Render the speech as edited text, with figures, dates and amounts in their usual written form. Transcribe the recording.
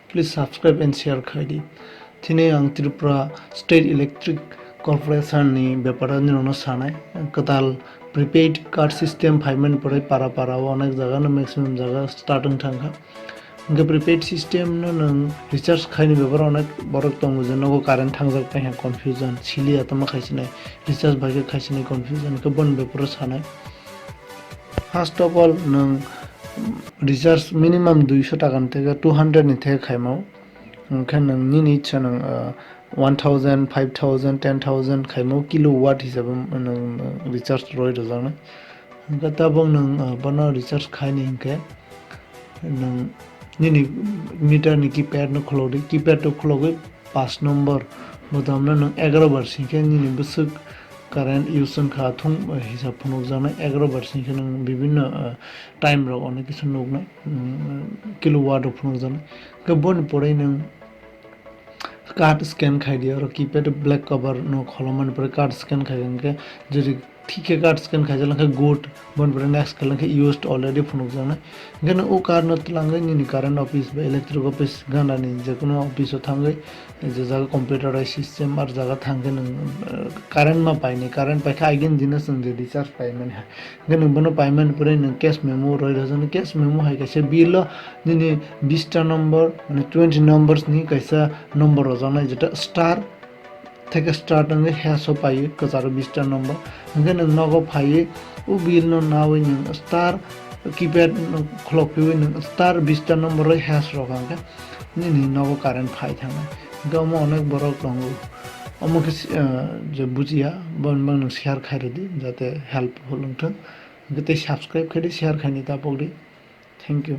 Please subscribe and share khaidi. Thine ang Tripura State Electric Corporation ni ব্যাপারে নিরনো সানাই কাতাল prepaid card system ফাইমেন্ট পরে পারা পারা অনেক জায়গা না ম্যাক্সিমাম জায়গা স্টার্টিং থাকা ইনকে প্রিপেইড সিস্টেম নং রিচার্জ খাইনি ব্যাপারে অনেক বড় দङ যে নগো কারেন্ট থাंजाक পাই কনফিউজন ছিলি আতমা খাইছিনাই রিচার্জ ভাগে খাইছিনাই কনফিউজন কে বন ব্যাপারে সানাই ফার্স্ট অফ অল নং রিচার্জ মিনিমাম 200 টাকা থেকে 200 नि থেকে খাইমাও ओंखाय नोंनि इच्छा नों 1000 5000 10000 खाइमाव किलोवाट हिसाबै नों रिचार्ज रय रजानो ओंखाय ताबं नों बना रिचार्ज खाइनि हिंखे नों निनि मीटर नि कीपैड न खलोदि कीपैड तो खलोगै 5 नम्बर बदामना नों 11 बार सिंखे निनि बसुक কারেন্ট ইউজন খাথুং হিসাব ফোনক জানাই 11 বার সিंखे नों विभिन्न टाइम रो अनेक কিছু নগনাই কিলোওয়াট ফোনক জানাই গবন পড়াই नों कार्ड स्कैन खाई दिया और कीपैड ब्लैक कवर नो खलमान पर कार्ड स्कैन खाई के जरी ठीक है कार्ड स्कैन खाई जला गोट बन पर नेक्स्ट कल के यूज्ड ऑलरेडी फोन जाना गन ओ कार्ड न तलांगे नि करंट ऑफिस बे इलेक्ट्रिक ऑफिस गाना नि जेकुनो ऑफिस थांगे जे जगह कंप्यूटराइज सिस्टम और जगह थांगे न करंट मा पाइने करंट पाइखा आइगेन दिनस जे रिचार्ज पाइमेंट है गन बनो पाइमेंट पर न कैश मेमो रय रजन कैश मेमो है कैसे बिल नि 20 टा नंबर माने 20 नंबर्स नि कैसा नंबर रजानाय जेटा स्टार থেকে স্টার্ট আঙ্গে হ্যাসো পাইয়ে কচার 20টা নম্বর আঙ্গে নং নগো ফাইয়ে ও বিল ন নাওই নং স্টার কিপ্যাড ক্লক পিওই নং স্টার 20টা নম্বর হ্যাস রকাঙ্গে নি নগো কারেন্ট ফাই থাঙ্গে গম অনেক বড় দङ অমকে যে বুঝিয়া বন বন শেয়ার খাইরেদি যাতে হেল্প হলংথ গতে সাবস্ক্রাইব খাইদি শেয়ার খাইনি তা পগদি থ্যাংক ইউ